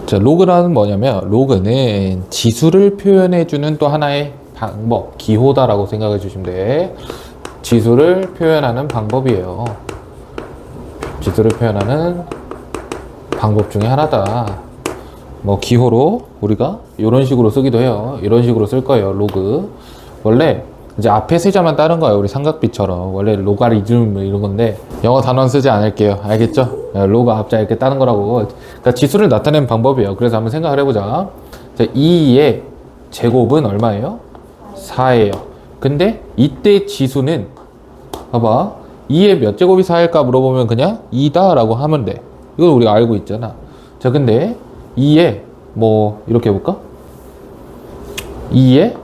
자, 로그라는 뭐냐면 로그는 지수를 표현해주는 또 하나의 방법, 기호다라고 생각해 주시면 돼. 지수를 표현하는 방법이에요. 지수를 표현하는 방법 중에 하나다. 뭐 기호로 우리가 이런 식으로 쓰기도 해요. 이런 식으로 쓸 거예요. 로그. 원래 이제 앞에 세자만 따른 거예요. 우리 삼각비처럼. 원래 로가리즘 이런 건데 영어 단어는 쓰지 않을게요. 알겠죠? 로그 앞자 이렇게 따는 거라고. 그러니까 지수를 나타내는 방법이에요. 그래서 한번 생각을 해보자. 자, 2의 제곱은 얼마예요? 4예요. 근데 이때 지수는 봐봐. 2의 몇 제곱이 4일까 물어보면 그냥 2다 라고 하면 돼. 이건 우리가 알고 있잖아. 자, 근데 2에 뭐 이렇게 해볼까? 2에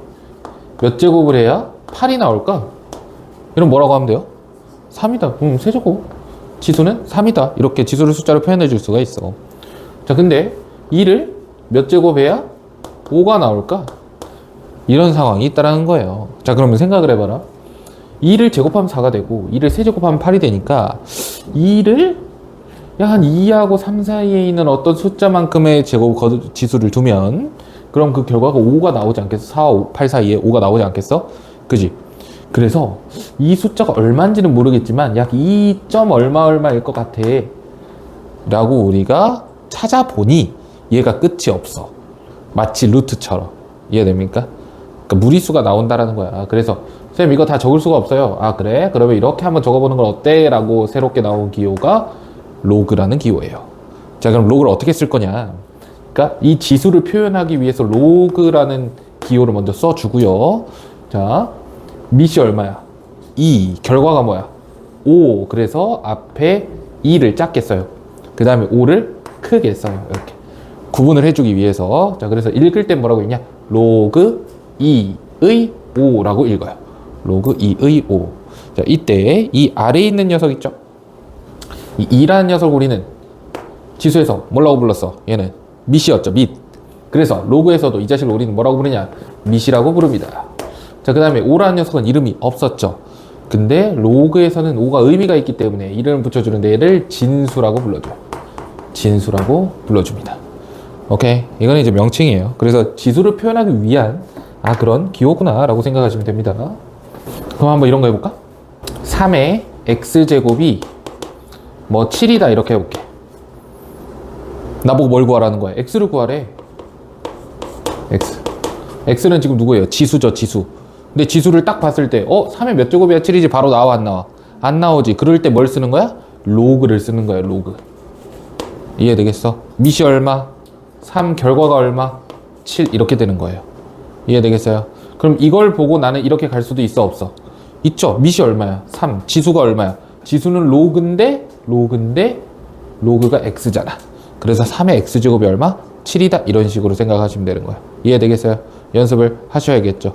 몇 제곱을 해야 8이 나올까? 이런 뭐라고 하면 돼요? 3이다. 세제곱. 지수는 3이다. 이렇게 지수를 숫자로 표현해 줄 수가 있어. 자, 근데 2를 몇 제곱해야 5가 나올까? 이런 상황이 있다라는 거예요. 자, 그러면 생각을 해봐라. 2를 제곱하면 4가 되고 2를 세제곱하면 8이 되니까 2를 약 한 2하고 3 사이에 있는 어떤 숫자만큼의 제곱 지수를 두면 그럼 그 결과가 5가 나오지 않겠어? 4, 5, 8 사이에 5가 나오지 않겠어? 그지? 그래서 이 숫자가 얼마인지는 모르겠지만 약 2. 얼마일 것 같아 라고 우리가 찾아보니 얘가 끝이 없어. 마치 루트처럼. 이해됩니까? 그러니까 무리수가 나온다라는 거야. 그래서 선생님 이거 다 적을 수가 없어요. 아 그래? 그러면 이렇게 한번 적어보는 건 어때? 라고 새롭게 나온 기호가 로그라는 기호예요. 자, 그럼 로그를 어떻게 쓸 거냐? 그러니까 이 지수를 표현하기 위해서 로그라는 기호를 먼저 써주고요. 자, 밑이 얼마야? 2. 결과가 뭐야? 5. 그래서 앞에 2를 작게 써요. 그 다음에 5를 크게 써요. 이렇게 구분을 해주기 위해서. 자, 그래서 읽을 땐 뭐라고 읽냐? 로그 2의 5라고 읽어요. 로그 2의 5. 자, 이때 이 아래에 있는 녀석 있죠? 이 2라는 녀석 우리는 지수에서 뭐라고 불렀어? 얘는 밑이었죠. 밑. 그래서 로그에서도 이 자식을 우리는 뭐라고 부르냐? 밑이라고 부릅니다. 자, 그 다음에 5라는 녀석은 이름이 없었죠. 근데 로그에서는 5가 의미가 있기 때문에 이름을 붙여주는데 얘를 진수라고 불러줘요. 진수라고 불러줍니다. 오케이. 이거는 이제 명칭이에요. 그래서 지수를 표현하기 위한 그런 기호구나 라고 생각하시면 됩니다. 그럼 한번 이런 거 해볼까? 3의 x제곱이 뭐 7이다 이렇게 해볼게. 나보고 뭘 구하라는 거야? x를 구하래. x는 지금 누구예요? 지수죠. 지수. 근데 지수를 딱 봤을 때 3의 몇 제곱이야 7이지 바로 나와 안 나와? 안 나오지. 그럴 때 뭘 쓰는 거야? 로그를 쓰는 거야. 로그. 이해되겠어? 밑이 얼마? 3 결과가 얼마? 7 이렇게 되는 거예요. 이해되겠어요? 그럼 이걸 보고 나는 이렇게 갈 수도 있어 없어? 있죠. 밑이 얼마야? 3. 지수가 얼마야? 지수는 로그가 x잖아. 그래서 3의 x제곱이 얼마? 7이다. 이런 식으로 생각하시면 되는 거예요. 이해되겠어요? 연습을 하셔야겠죠.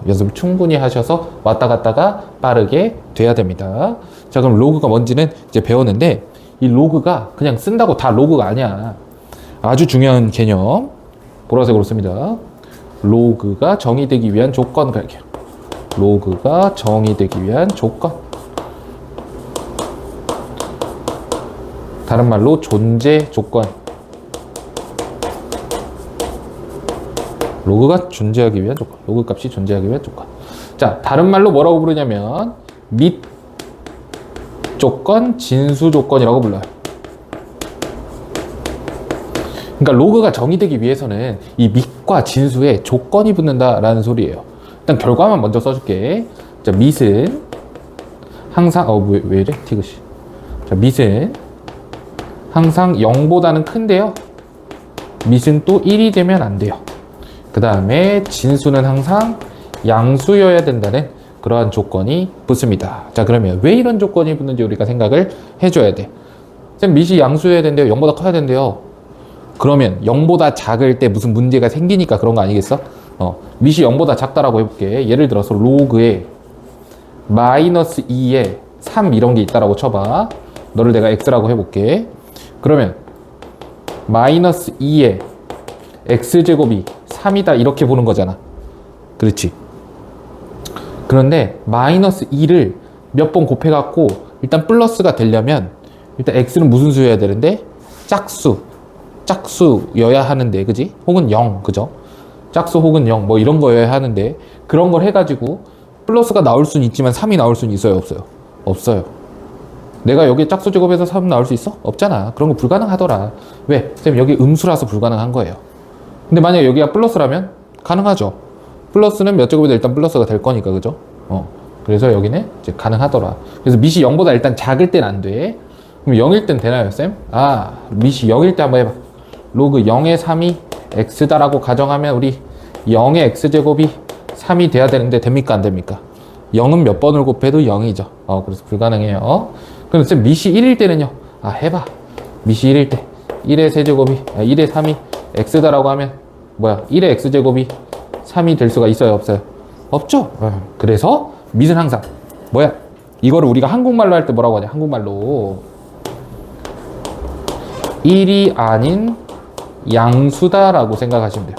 연습을 충분히 하셔서 왔다 갔다가 빠르게 돼야 됩니다. 자, 그럼 로그가 뭔지는 이제 배웠는데 이 로그가 그냥 쓴다고 다 로그가 아니야. 아주 중요한 개념. 보라색으로 씁니다. 로그가 정의되기 위한 조건 갈게요. 로그가 정의되기 위한 조건. 다른 말로 존재 조건. 로그가 존재하기 위한 조건. 로그 값이 존재하기 위한 조건. 자, 다른 말로 뭐라고 부르냐면 밑 조건, 진수 조건이라고 불러요. 그러니까 로그가 정의되기 위해서는 이 밑과 진수에 조건이 붙는다라는 소리예요. 일단 결과만 먼저 써줄게. 자, 밑은 항상 왜 이래? 티그시. 자, 밑은 항상 0보다는 큰데요. 밑은 또 1이 되면 안 돼요. 그 다음에 진수는 항상 양수여야 된다는 그러한 조건이 붙습니다. 자, 그러면 왜 이런 조건이 붙는지 우리가 생각을 해줘야 돼. 쌤, 밑이 양수여야 된대요. 0보다 커야 된대요. 그러면 0보다 작을 때 무슨 문제가 생기니까 그런 거 아니겠어? 밑이 0보다 작다라고 해볼게. 예를 들어서 로그에 마이너스 2에 3 이런 게 있다라고 쳐봐. 너를 내가 x라고 해볼게. 그러면 마이너스 2에 x제곱이 3이다 이렇게 보는 거잖아. 그렇지? 그런데 마이너스 2를 몇 번 곱해갖고 일단 플러스가 되려면 일단 x는 무슨 수여야 되는데? 짝수. 짝수여야 하는데, 그지? 혹은 0, 그죠? 짝수 혹은 0, 뭐 이런 거여야 하는데, 그런 걸 해가지고 플러스가 나올 수는 있지만 3이 나올 수는 있어요, 없어요? 없어요. 내가 여기 짝수 제곱해서 3 나올 수 있어? 없잖아. 그런 거 불가능하더라. 왜? 쌤, 여기 음수라서 불가능한 거예요. 근데 만약 여기가 플러스라면 가능하죠. 플러스는 몇 제곱이든 일단 플러스가 될 거니까, 그죠? 그래서 여기는 이제 가능하더라. 그래서 밑이 0보다 일단 작을 땐 안 돼. 그럼 0일 땐 되나요, 쌤? 아, 밑이 0일 때 한번 해봐. 로그 0의 3이 x다라고 가정하면 우리 0의 x제곱이 3이 돼야 되는데 됩니까, 안 됩니까? 0은 몇 번을 곱해도 0이죠. 그래서 불가능해요. 그럼 쌤, 밑이 1일 때는요? 아, 해봐. 밑이 1일 때 1의 세제곱이 1의 3이 x다라고 하면 뭐야? 1의 x제곱이 3이 될 수가 있어요, 없어요? 없죠. 그래서 밑은 항상 뭐야? 이거를 우리가 한국말로 할 때 뭐라고 하냐? 한국말로 1이 아닌 양수다라고 생각하시면 돼요.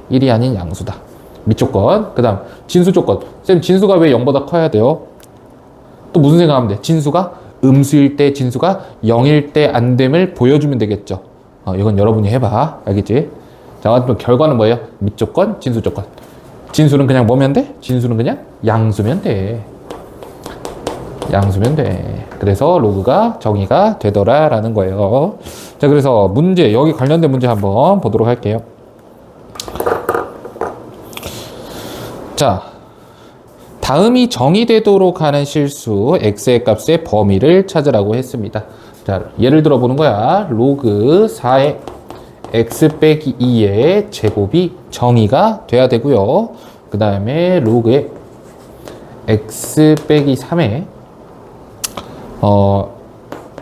1이 아닌 양수다. 밑 조건. 그 다음 진수 조건. 쌤, 진수가 왜 0보다 커야 돼요? 또 무슨 생각하면 돼? 진수가 음수일 때, 진수가 0일 때 안 됨을 보여주면 되겠죠. 이건 여러분이 해봐. 알겠지? 자, 또 결과는 뭐예요? 밑 조건, 진수 조건. 진수는 그냥 뭐면 돼? 진수는 그냥 양수면 돼. 양수면 돼. 그래서 로그가 정의가 되더라라는 거예요. 자, 그래서 문제, 여기 관련된 문제 한번 보도록 할게요. 자, 다음이 정의되도록 하는 실수 x의 값의 범위를 찾으라고 했습니다. 자, 예를 들어 보는 거야. 로그 4의 x 빼기 2의 제곱이 정의가 돼야 되고요. 그 다음에 로그의 x 빼기 3의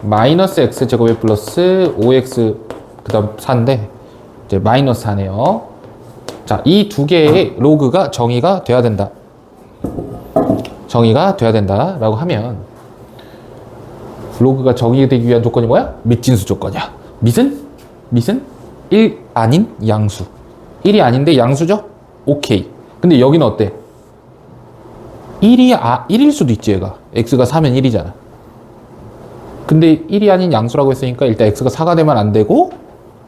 마이너스 x 제곱에 플러스 5x 그 다음 4인데 이제 마이너스 4네요. 자, 이 두 개의 로그가 정의가 돼야 된다. 정의가 돼야 된다 라고 하면 로그가 정의되기 위한 조건이 뭐야? 밑진수 조건이야. 밑은 1 아닌 양수. 1이 아닌데 양수죠? 오케이. 근데 여기는 어때? 1일 수도 있지, 얘가. x가 4면 1이잖아. 근데 1이 아닌 양수라고 했으니까 일단 x가 4가 되면 안 되고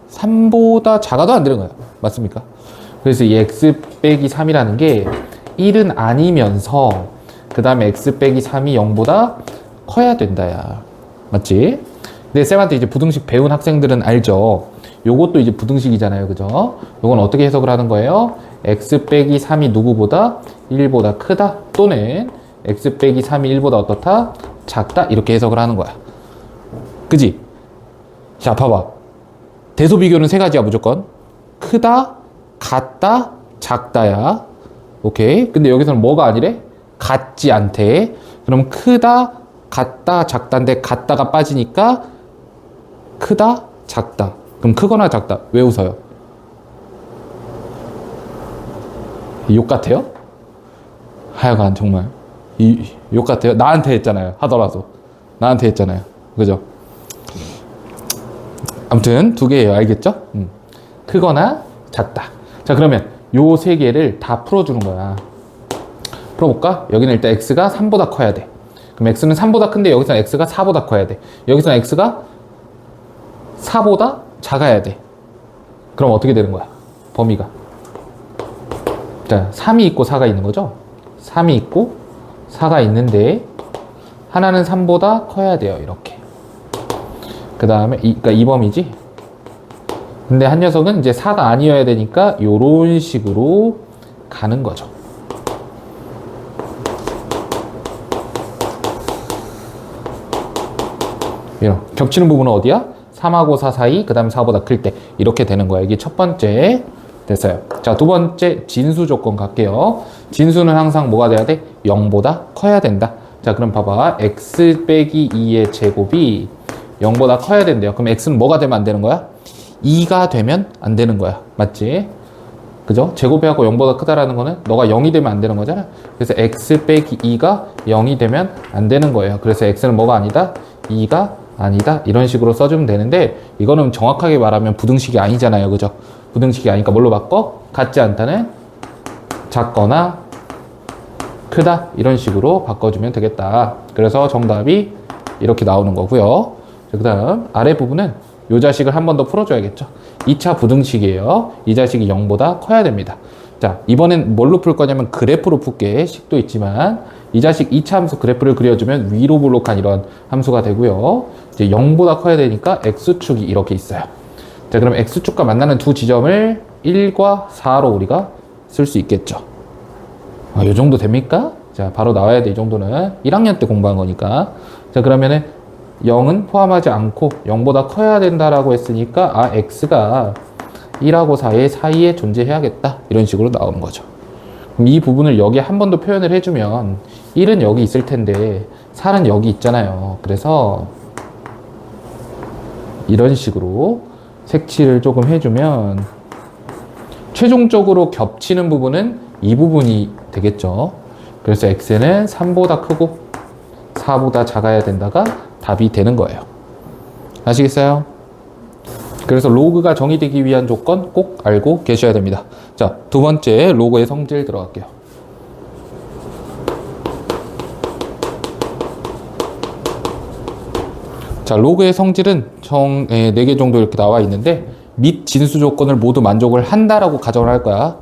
3보다 작아도 안 되는 거야. 맞습니까? 그래서 이 x 빼기 3이라는 게 1은 아니면서 그 다음에 x 빼기 3이 0보다 커야 된다야. 맞지? 근데 쌤한테 이제 부등식 배운 학생들은 알죠? 요것도 이제 부등식이잖아요. 그죠? 요건 어떻게 해석을 하는 거예요? x 빼기 3이 누구보다 1보다 크다 또는 x 빼기 3이 1보다 어떻다? 작다 이렇게 해석을 하는 거야. 그지? 자, 봐봐. 대소비교는 세 가지야, 무조건. 크다, 같다, 작다야. 오케이. 근데 여기서는 뭐가 아니래? 같지 않대. 그럼 크다, 같다, 작다인데 같다가 빠지니까 크다, 작다. 그럼 크거나 작다. 왜 웃어요? 욕 같아요? 하여간 정말 욕 같아요. 나한테 했잖아요. 하더라도 나한테 했잖아요. 그죠? 아무튼 두 개예요. 알겠죠? 크거나 작다. 자, 그러면 요 세 개를 다 풀어주는 거야. 풀어볼까? 여기는 일단 x가 3보다 커야 돼. 그럼 x는 3보다 큰데 여기서는 x가 4보다 커야 돼. 여기서는 x가 4보다 작아야 돼. 그럼 어떻게 되는 거야? 범위가. 자, 3이 있고 4가 있는 거죠? 3이 있고 4가 있는데 하나는 3보다 커야 돼요. 이렇게. 그 다음에 그러니까 이 범위지. 근데 한 녀석은 이제 4가 아니어야 되니까 요런 식으로 가는 거죠. 이런 겹치는 부분은 어디야? 3하고 4 사이, 그 다음에 4보다 클 때 이렇게 되는 거야. 이게 첫 번째 됐어요. 자, 두 번째 진수 조건 갈게요. 진수는 항상 뭐가 돼야 돼? 0보다 커야 된다. 자, 그럼 봐봐. x 빼기 2의 제곱이 0보다 커야 된대요. 그럼 x는 뭐가 되면 안 되는 거야? 2가 되면 안 되는 거야. 맞지? 그죠? 제곱해갖고 0보다 크다라는 거는 너가 0이 되면 안 되는 거잖아. 그래서 x 빼기 2가 0이 되면 안 되는 거예요. 그래서 x는 뭐가 아니다? 2가 아니다. 이런 식으로 써주면 되는데 이거는 정확하게 말하면 부등식이 아니잖아요. 그죠? 부등식이 아니니까 뭘로 바꿔? 같지 않다는 작거나 크다. 이런 식으로 바꿔주면 되겠다. 그래서 정답이 이렇게 나오는 거고요. 그 다음 아래 부분은 이 자식을 한 번 더 풀어줘야겠죠. 2차 부등식이에요. 이 자식이 0보다 커야 됩니다. 자, 이번엔 뭘로 풀 거냐면 그래프로 풀게. 식도 있지만 이 자식 2차 함수 그래프를 그려주면 위로 볼록한 이런 함수가 되고요. 이제 0보다 커야 되니까 x축이 이렇게 있어요. 자, 그럼 x축과 만나는 두 지점을 1과 4로 우리가 쓸 수 있겠죠. 아, 요 정도 됩니까? 자, 바로 나와야 돼. 이 정도는 1학년 때 공부한 거니까. 자, 그러면은 0은 포함하지 않고 0보다 커야 된다라고 했으니까 아, x가 1하고 4의 사이에 존재해야겠다. 이런 식으로 나오는 거죠. 그럼 이 부분을 여기에 한 번 더 표현을 해주면 1은 여기 있을 텐데 4는 여기 있잖아요. 그래서 이런 식으로 색칠을 조금 해주면 최종적으로 겹치는 부분은 이 부분이 되겠죠. 그래서 x는 3보다 크고 4보다 작아야 된다가 답이 되는 거예요. 아시겠어요? 그래서 로그가 정의되기 위한 조건 꼭 알고 계셔야 됩니다. 자, 두 번째 로그의 성질 들어갈게요. 자, 로그의 성질은 총 4개 정도 이렇게 나와 있는데 및 진수 조건을 모두 만족을 한다라고 가정을 할 거야.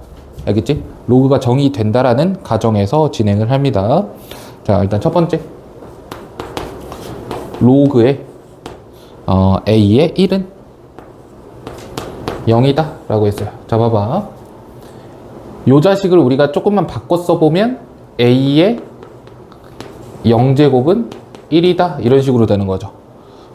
알겠지? 로그가 정의된다라는 가정에서 진행을 합니다. 자, 일단 첫 번째 로그의 a의 1은 0이다 라고 했어요. 자, 봐봐. 요 자식을 우리가 조금만 바꿔 써보면 a의 0제곱은 1이다 이런 식으로 되는 거죠.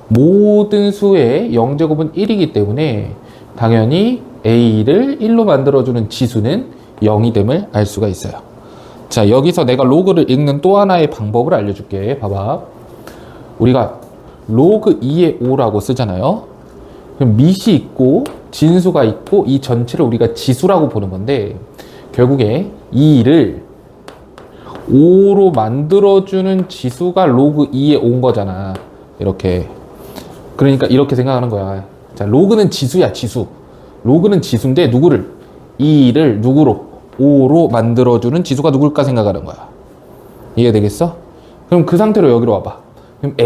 모든 수의 0제곱은 1이기 때문에 당연히 a를 1로 만들어주는 지수는 0이 됨을 알 수가 있어요. 자, 여기서 내가 로그를 읽는 또 하나의 방법을 알려줄게. 봐봐. 우리가 로그 2의 5라고 쓰잖아요. 그럼 밑이 있고 진수가 있고 이 전체를 우리가 지수라고 보는 건데 결국에 이 2를 5로 만들어주는 지수가 로그 2에 5인 거잖아. 이렇게. 그러니까 이렇게 생각하는 거야. 자, 로그는 지수야, 지수. 로그는 지수인데 누구를? 이 2를 누구로? 5로 만들어주는 지수가 누굴까 생각하는 거야. 이해되겠어? 그럼 그 상태로 여기로 와봐. 그럼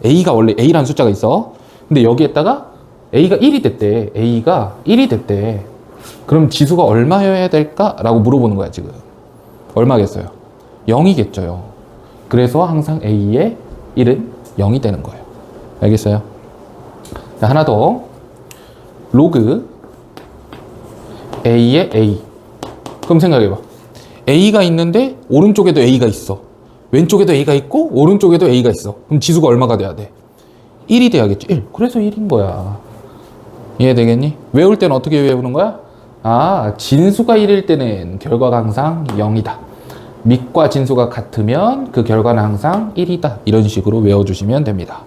A가 원래 A라는 숫자가 있어. 근데 여기에다가 A가 1이 됐대. A가 1이 됐대. 그럼 지수가 얼마여야 될까? 라고 물어보는 거야, 지금. 얼마겠어요? 0이겠죠. 그래서 항상 A의 1은 0이 되는 거예요. 알겠어요? 자, 하나 더. 로그 A의 A. 그럼 생각해봐. A가 있는데 오른쪽에도 A가 있어. 왼쪽에도 A가 있고 오른쪽에도 A가 있어. 그럼 지수가 얼마가 돼야 돼? 1이 돼야겠지. 1. 그래서 1인 거야. 이해되겠니? 외울 때는 어떻게 외우는 거야? 아, 진수가 1일 때는 결과가 항상 0이다. 밑과 진수가 같으면 그 결과는 항상 1이다. 이런 식으로 외워주시면 됩니다.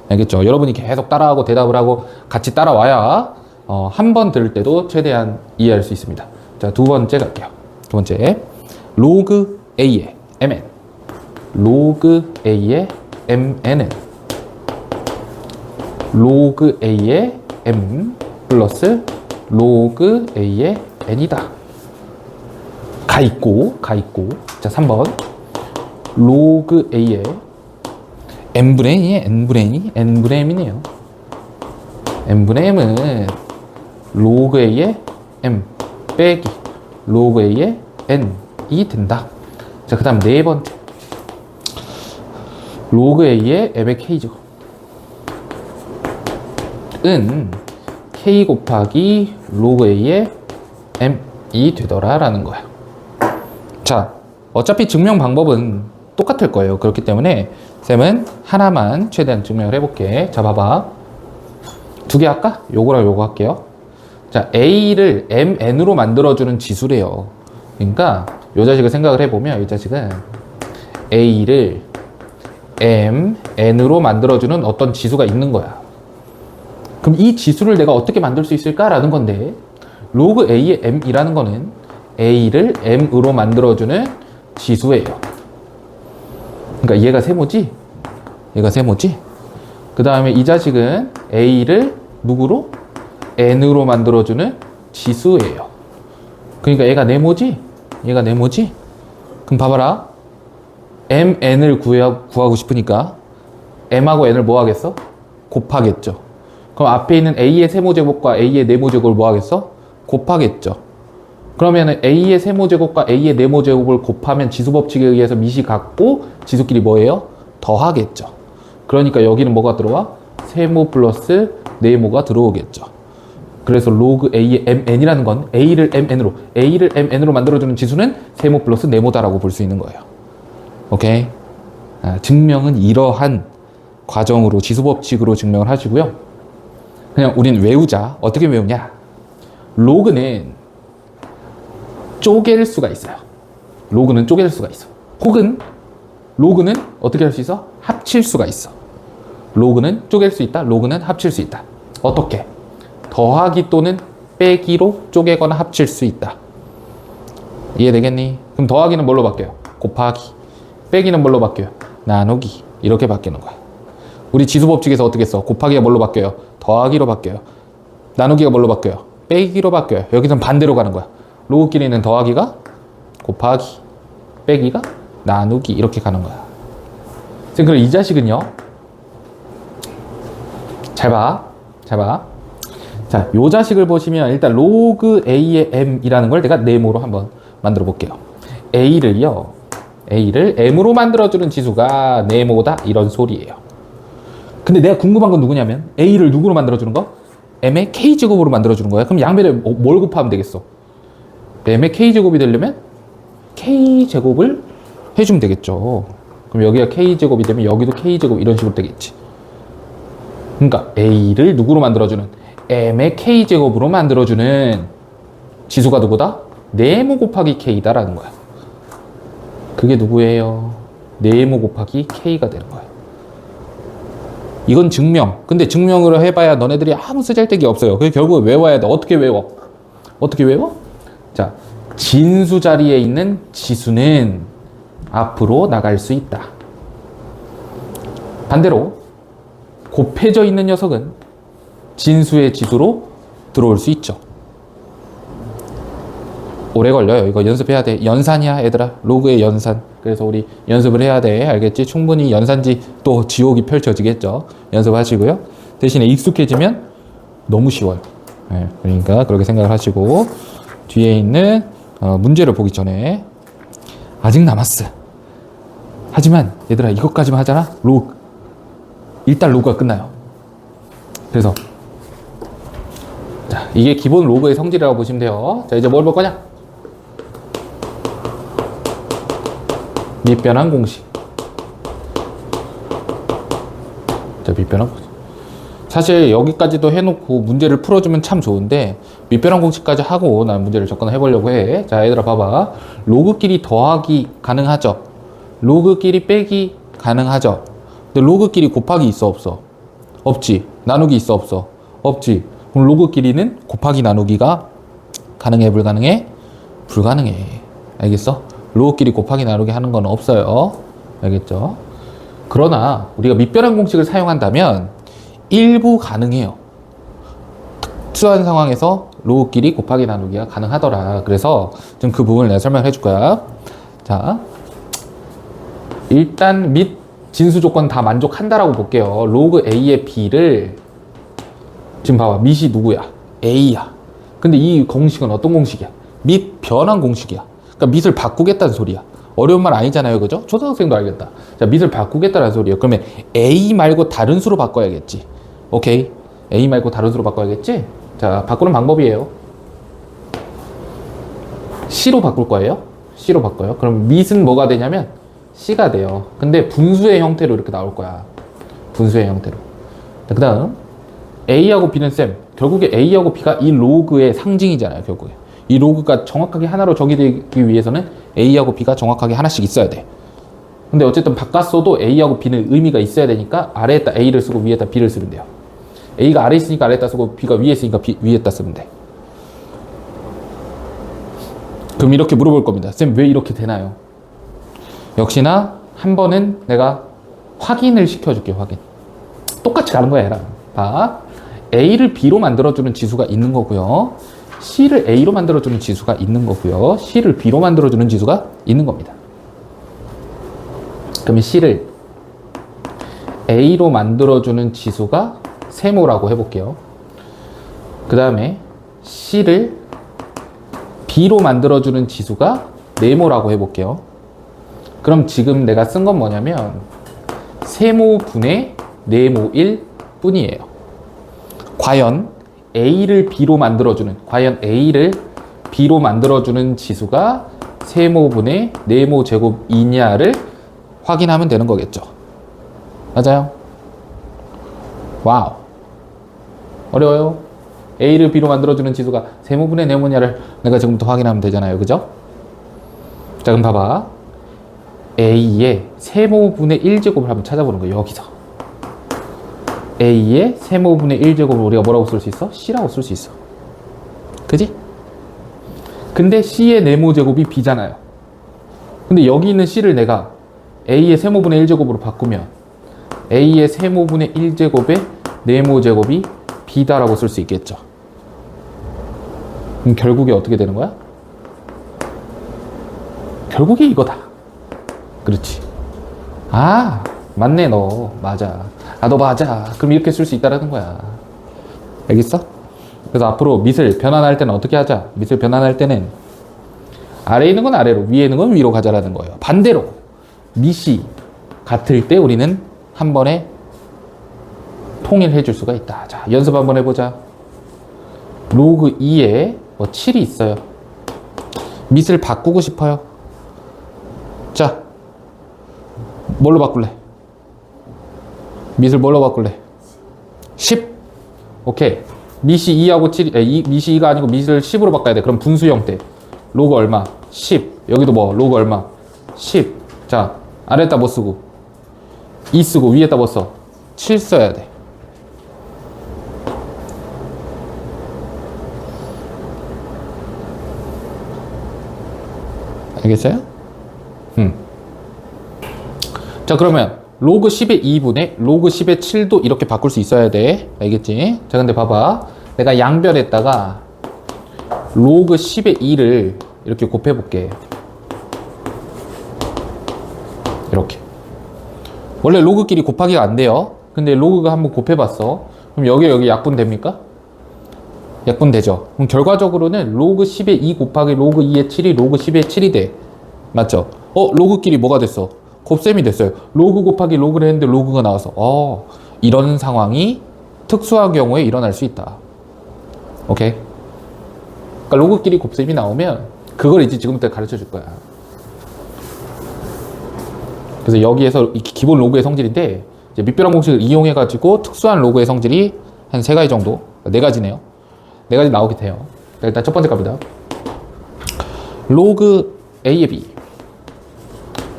알겠죠? 여러분이 계속 따라하고 대답을 하고 같이 따라와야 한 번 들을 때도 최대한 이해할 수 있습니다. 자, 두 번째 갈게요. 두 번째, 로그 A의 mn. 로그 A의 mn은 로그 A의 m 플러스 로그 A의 n이다. 가 있고. 자, 3번. 로그 A의 n분의 1이 n분의 2, n분의 m이네요. n분의 m은 로그 A의 m 빼기 로그 A의 n이 된다. 자, 그 다음 네 번째. 로그 A의 m의 k죠. 은 k 곱하기 로그 A의 m이 되더라 라는 거야. 자, 어차피 증명 방법은 똑같을 거예요. 그렇기 때문에 쌤은 하나만 최대한 증명을 해볼게. 자, 봐봐. 두 개 할까? 요거랑 요거 할게요. 자, A를 mn으로 만들어주는 지수래요. 그러니까 요 자식을 생각을 해보면 이 자식은 A를 mn으로 만들어주는 어떤 지수가 있는 거야. 그럼 이 지수를 내가 어떻게 만들 수 있을까라는 건데 로그 A의 m이라는 거는 A를 m으로 만들어주는 지수예요. 그러니까 얘가 세모지? 얘가 세모지? 그 다음에 이 자식은 A를 누구로? n으로 만들어주는 지수예요. 그러니까 얘가 네모지? 얘가 네모지? 그럼 봐봐라. mn을 구하고 싶으니까 m하고 n을 뭐 하겠어? 곱하겠죠. 그럼 앞에 있는 A의 세모제곱과 A의 네모제곱을 뭐 하겠어? 곱하겠죠. 그러면은 A의 세모제곱과 A의 네모제곱을 곱하면 지수법칙에 의해서 밑이 같고 지수끼리 뭐예요? 더하겠죠. 그러니까 여기는 뭐가 들어와? 세모 플러스 네모가 들어오겠죠. 그래서 로그 A의 MN이라는 건 A를 MN으로 만들어주는 지수는 세모 플러스 네모다라고 볼 수 있는 거예요. 오케이? 증명은 이러한 과정으로 지수법칙으로 증명을 하시고요. 그냥 우린 외우자. 어떻게 외우냐? 로그는 쪼갤 수가 있어요. 로그는 쪼갤 수가 있어. 혹은 로그는 어떻게 할 수 있어? 합칠 수가 있어. 로그는 쪼갤 수 있다. 로그는 합칠 수 있다. 어떻게? 더하기 또는 빼기로 쪼개거나 합칠 수 있다. 이해되겠니? 그럼 더하기는 뭘로 바뀌어요? 곱하기. 빼기는 뭘로 바뀌어요? 나누기. 이렇게 바뀌는 거야. 우리 지수법칙에서 어떻게 써? 곱하기가 뭘로 바뀌어요? 더하기로 바뀌어요. 나누기가 뭘로 바뀌어요? 빼기로 바뀌어요. 여기서는 반대로 가는 거야. 로그끼리는 더하기가 곱하기, 빼기가 나누기 이렇게 가는 거야. 그럼 이 자식은요. 잘 봐. 자, 요 자식을 보시면 일단 로그 A의 M이라는 걸 내가 네모로 한번 만들어 볼게요. A를 M으로 만들어주는 지수가 네모다 이런 소리예요. 근데 내가 궁금한 건 누구냐면 A를 누구로 만들어주는 거? M의 K제곱으로 만들어주는 거야. 그럼 양배를 뭘 곱하면 되겠어? M의 K제곱이 되려면 K제곱을 해주면 되겠죠. 그럼 여기가 K제곱이 되면 여기도 K제곱 이런 식으로 되겠지. 그러니까 A를 누구로 만들어주는? M의 K제곱으로 만들어주는 지수가 누구다? 네모 곱하기 K다라는 거야. 그게 누구예요? 네모 곱하기 K가 되는 거야. 이건 증명. 근데 증명으로 해봐야 너네들이 아무 쓰잘데기 없어요. 그래서 결국에 외워야 돼. 어떻게 외워? 자, 진수 자리에 있는 지수는 앞으로 나갈 수 있다. 반대로 곱해져 있는 녀석은 진수의 지수로 들어올 수 있죠. 오래 걸려요. 이거 연습해야 돼. 연산이야, 얘들아. 로그의 연산. 그래서 우리 연습을 해야 돼. 알겠지? 충분히 연산지 또 지옥이 펼쳐지겠죠. 연습하시고요. 대신에 익숙해지면 너무 쉬워요. 네, 그러니까 그렇게 생각을 하시고 뒤에 있는 문제를 보기 전에 아직 남았어. 하지만 얘들아 이것까지만 하잖아. 일단 로그가 끝나요. 그래서 자, 이게 기본 로그의 성질이라고 보시면 돼요. 자, 이제 뭘 볼 거냐? 밑변환 공식. 자, 밑변환 공식. 사실 여기까지도 해놓고 문제를 풀어주면 참 좋은데 밑변환 공식까지 하고 난 문제를 접근해 보려고 해. 자, 얘들아 봐봐. 로그끼리 더하기 가능하죠? 로그끼리 빼기 가능하죠? 근데 로그끼리 곱하기 있어 없어? 없지. 나누기 있어 없어? 없지. 그럼 로그끼리는 곱하기 나누기가 가능해 불가능해? 불가능해. 알겠어? 로그끼리 곱하기 나누기 하는 건 없어요. 알겠죠? 그러나 우리가 밑변환 공식을 사용한다면 일부 가능해요. 특수한 상황에서 로그끼리 곱하기 나누기가 가능하더라. 그래서 좀 그 부분을 내가 설명해 줄 거야. 자, 일단 밑 진수 조건 다 만족한다라고 볼게요. 로그 A의 B를 지금 봐봐. 밑이 누구야? A야. 근데 이 공식은 어떤 공식이야? 밑 변환 공식이야. 그러니까 밑을 바꾸겠다는 소리야. 어려운 말 아니잖아요. 그죠? 초등학생도 알겠다. 자, 밑을 바꾸겠다는 소리야. 그러면 A 말고 다른 수로 바꿔야겠지. 오케이. A 말고 다른 수로 바꿔야겠지? 자, 바꾸는 방법이에요. C로 바꿀 거예요. C로 바꿔요. 그럼 밑은 뭐가 되냐면 C가 돼요. 근데 분수의 형태로 이렇게 나올 거야. 분수의 형태로. 그 다음 A하고 B는 쌤. 결국에 A하고 B가 이 로그의 상징이잖아요. 결국에. 이 로그가 정확하게 하나로 정의되기 위해서는 A하고 B가 정확하게 하나씩 있어야 돼. 근데 어쨌든 바꿨어도 A하고 B는 의미가 있어야 되니까 아래에다 A를 쓰고 위에다 B를 쓰면 돼요. A가 아래에 있으니까 아래에다 쓰고 B가 위에 있으니까 위에다 쓰면 돼. 그럼 이렇게 물어볼 겁니다. 쌤, 왜 이렇게 되나요? 역시나 한 번은 내가 확인을 시켜줄게. 확인. 똑같이 가는 거야. 얘랑. 봐. A를 B로 만들어주는 지수가 있는 거고요. C를 A로 만들어주는 지수가 있는 거고요. C를 B로 만들어주는 지수가 있는 겁니다. 그러면 C를 A로 만들어주는 지수가 세모라고 해볼게요. 그 다음에 C를 B로 만들어주는 지수가 네모라고 해볼게요. 그럼 지금 내가 쓴 건 뭐냐면 세모분의 네모일 뿐이에요. 과연 A를 B로 만들어주는 지수가 세모분의 네모 제곱이냐를 확인하면 되는 거겠죠. 맞아요? 와우. 어려워요? A를 B로 만들어주는 지수가 세모분의 네모냐를 내가 지금부터 확인하면 되잖아요. 그죠? 자, 그럼 봐봐. A의 세모분의 1제곱을 한번 찾아보는 거예요. 여기서. A의 세모분의 1제곱을 우리가 뭐라고 쓸 수 있어? C라고 쓸 수 있어. 그지? 근데 C의 네모제곱이 B잖아요. 근데 여기 있는 C를 내가 A의 세모분의 1제곱으로 바꾸면 A의 세모분의 1제곱의 네모제곱이 B다라고 쓸 수 있겠죠. 그럼 결국에 어떻게 되는 거야? 결국에 이거다. 그렇지. 아, 맞네, 너. 맞아. 아, 너 맞아. 그럼 이렇게 쓸 수 있다라는 거야. 알겠어? 그래서 앞으로 밑을 변환할 때는 어떻게 하자? 밑을 변환할 때는 아래에 있는 건 아래로, 위에 있는 건 위로 가자라는 거예요. 반대로 밑이 같을 때 우리는 한 번에 통일해 줄 수가 있다. 자, 연습 한번 해보자. 로그 2에 뭐 7이 있어요. 밑을 바꾸고 싶어요. 자, 뭘로 바꿀래? 밑을 뭘로 바꿀래? 10. 오케이. 밑이 2하고 7, 밑이 2가 아니고 밑을 10으로 바꿔야 돼. 그럼 분수 형태. 로그 얼마? 10. 여기도 뭐? 로그 얼마? 10. 자, 아래에다 뭐 쓰고? 2 쓰고 위에다 뭐 써? 7 써야 돼. 알겠어요? 자, 그러면 로그 10의 2분의 로그 10의 7도 이렇게 바꿀 수 있어야 돼. 알겠지? 자, 근데 봐봐. 내가 양변에다가 로그 10의 2를 이렇게 곱해볼게. 이렇게. 원래 로그끼리 곱하기가 안 돼요. 근데 로그가 한번 곱해봤어. 그럼 여기 약분 됩니까? 약분 되죠. 그럼 결과적으로는 로그 10의 2 곱하기 로그 2의 7이 로그 10의 7이 돼. 맞죠? 로그끼리 뭐가 됐어? 곱셈이 됐어요. 로그 곱하기 로그를 했는데 로그가 나와서 이런 상황이 특수한 경우에 일어날 수 있다. 오케이? 그러니까 로그끼리 곱셈이 나오면 그걸 이제 지금부터 가르쳐 줄 거야. 그래서 여기에서 기본 로그의 성질인데 이제 밑변환 공식을 이용해 가지고 특수한 로그의 성질이 한 3가지 정도, 4가지네요. 4가지 나오게 돼요. 일단 첫 번째 갑니다. 로그 A의 B,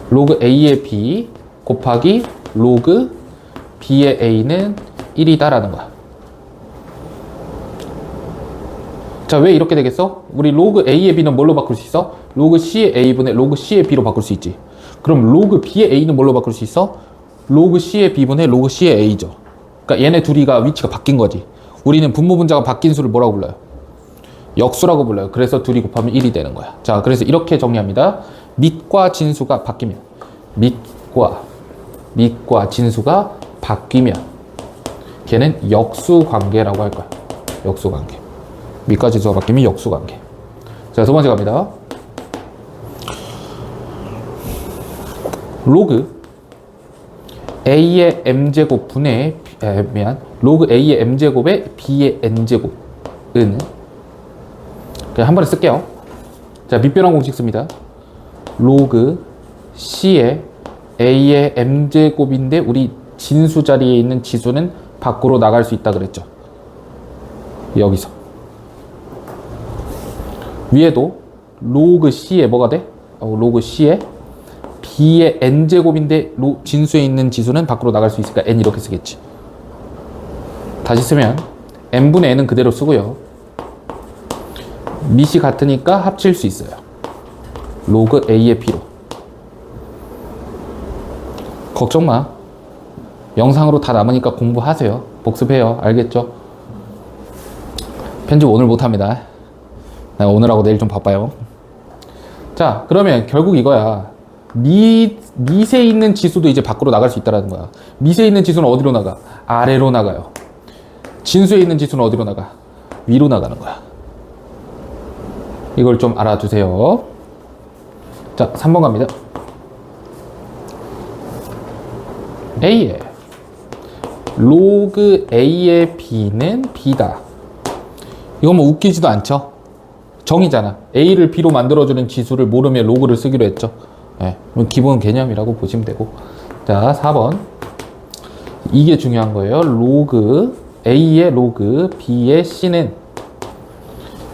로그 A의 B 곱하기 로그 B의 A는 1이다라는 거야. 자, 왜 이렇게 되겠어? 우리 로그 A의 B는 뭘로 바꿀 수 있어? 로그 C의 A분의 로그 C의 B로 바꿀 수 있지. 그럼 로그 B의 A는 뭘로 바꿀 수 있어? 로그 C의 B분의 로그 C의 A죠. 그러니까 얘네 둘이가 위치가 바뀐 거지. 우리는 분모 분자가 바뀐 수를 뭐라고 불러요? 역수라고 불러요. 그래서 둘이 곱하면 1이 되는 거야. 자, 그래서 이렇게 정리합니다. 밑과 진수가 바뀌면, 밑과 진수가 바뀌면 걔는 역수관계라고 할 거야. 역수관계. 밑과 진수가 바뀌면 역수관계. 자, 두 번째 갑니다. 로그 A의 M제곱 분의 로그 A의 M제곱에 B의 N제곱은 그냥 한 번에 쓸게요. 자, 밑변환 공식 씁니다. 로그 C의 A의 M제곱인데 우리 진수 자리에 있는 지수는 밖으로 나갈 수 있다 그랬죠. 여기서 위에도 로그 C에 뭐가 돼? 로그 C에 B의 N제곱인데 진수에 있는 지수는 밖으로 나갈 수 있으니까 N 이렇게 쓰겠지. 다시 쓰면 N분의 N은 그대로 쓰고요. 밑이 같으니까 합칠 수 있어요. 로그 A의 B로. 걱정 마. 영상으로 다 남으니까 공부하세요. 복습해요. 알겠죠? 편집 오늘 못합니다. 오늘하고 내일 좀 바빠요. 자, 그러면 결국 이거야. 밑에 있는 지수도 이제 밖으로 나갈 수 있다는 거야. 밑에 있는 지수는 어디로 나가? 아래로 나가요. 진수에 있는 지수는 어디로 나가? 위로 나가는 거야. 이걸 좀 알아두세요. 자, 3번 갑니다. A에 로그 A의 B는 B다. 이거 뭐 웃기지도 않죠? 정이잖아. A를 B로 만들어주는 지수를 모르면 로그를 쓰기로 했죠. 네, 기본 개념이라고 보시면 되고. 자, 4번. 이게 중요한 거예요. 로그 A의 로그 B의 C는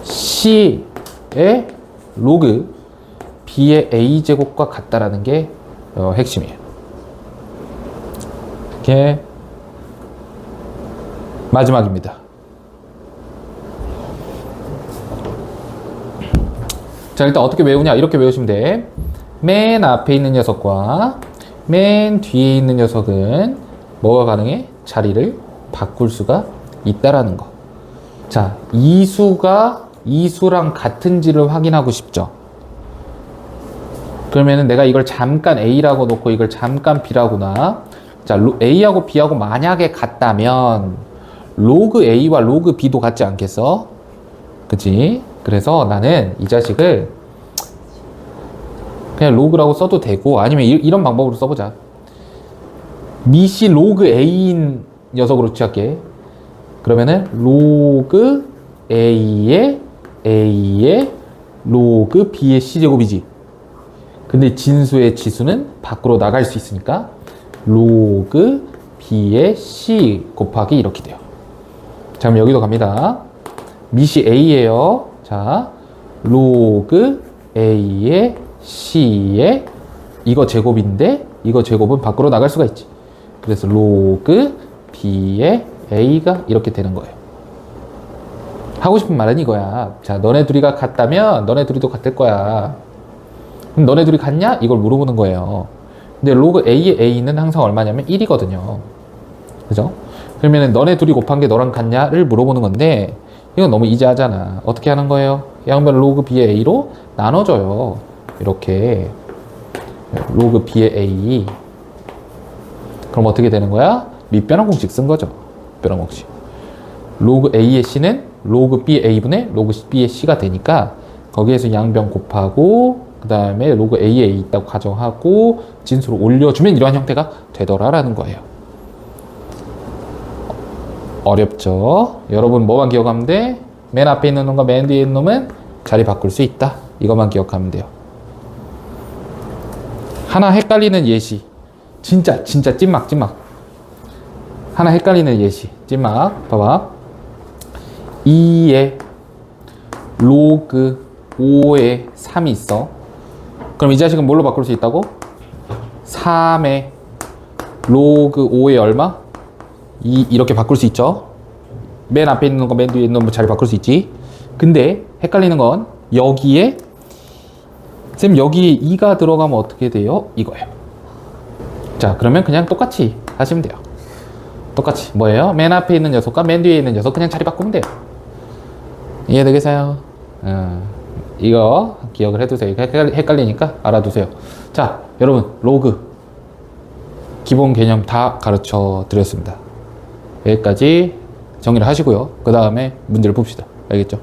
C의 로그 B의 A제곱과 같다라는 게 핵심이에요. 이렇게 마지막입니다. 자, 일단 어떻게 외우냐? 이렇게 외우시면 돼. 맨 앞에 있는 녀석과 맨 뒤에 있는 녀석은 뭐가 가능해? 자리를 바꿀 수가 있다라는 거. 자, 이 수가 이 수랑 같은지를 확인하고 싶죠. 그러면은 내가 이걸 잠깐 A라고 놓고 이걸 잠깐 B라고 놔. 자, A하고 B하고 만약에 같다면 로그 A와 로그 B도 같지 않겠어? 그치? 그래서 나는 이 자식을 그냥 로그라고 써도 되고, 아니면 이런 방법으로 써보자. 미시 로그 A인 녀석으로 취할게. 그러면은 로그 A의 로그 B의 C제곱이지. 근데 진수의 지수는 밖으로 나갈 수 있으니까 로그 B의 C 곱하기 이렇게 돼요. 자, 그럼 여기도 갑니다. 미시 A예요. 자, 로그 A의 C의 이거 제곱인데 이거 제곱은 밖으로 나갈 수가 있지. 그래서 로그 B의 A가 이렇게 되는 거예요. 하고 싶은 말은 이거야. 자, 너네 둘이가 같다면 너네 둘이도 같을 거야. 그럼 너네 둘이 같냐? 이걸 물어보는 거예요. 근데 로그 A의 A는 항상 얼마냐면 1이거든요. 그죠? 그러면 너네 둘이 곱한 게 너랑 같냐를 물어보는 건데, 이건 너무 이지하잖아. 어떻게 하는 거예요? 양변 로그 B의 A로 나눠줘요. 이렇게 로그 B의 A. 그럼 어떻게 되는 거야? 밑변환 공식 쓴 거죠. 밑변환 공식. 로그 A의 C는 로그 B의 A분의 로그 B의 C가 되니까 거기에서 양변 곱하고 그 다음에 로그 A에 A 있다고 가정하고 진수로 올려주면 이러한 형태가 되더라라는 거예요. 어렵죠? 여러분 뭐만 기억하면 돼? 맨 앞에 있는 놈과 맨 뒤에 있는 놈은 자리 바꿀 수 있다. 이것만 기억하면 돼요. 하나 헷갈리는 예시. 진짜 찐막. 하나 헷갈리는 예시. 찐막. 봐봐. 2에 로그 5에 3이 있어. 그럼 이 자식은 뭘로 바꿀 수 있다고? 3에 로그 5에 얼마? 2 이렇게 바꿀 수 있죠. 맨 앞에 있는 거 맨 뒤에 있는 거 잘 바꿀 수 있지. 근데 헷갈리는 건 여기에 쌤 여기에 2가 들어가면 어떻게 돼요? 이거예요. 자, 그러면 그냥 똑같이 하시면 돼요. 똑같이 뭐예요? 맨 앞에 있는 녀석과 맨 뒤에 있는 녀석 그냥 자리 바꾸면 돼요. 이해되겠어요? 이거 기억을 해두세요. 헷갈리니까 알아두세요. 자, 여러분 로그 기본 개념 다 가르쳐 드렸습니다. 여기까지 정리를 하시고요. 그 다음에 문제를 봅시다. 알겠죠?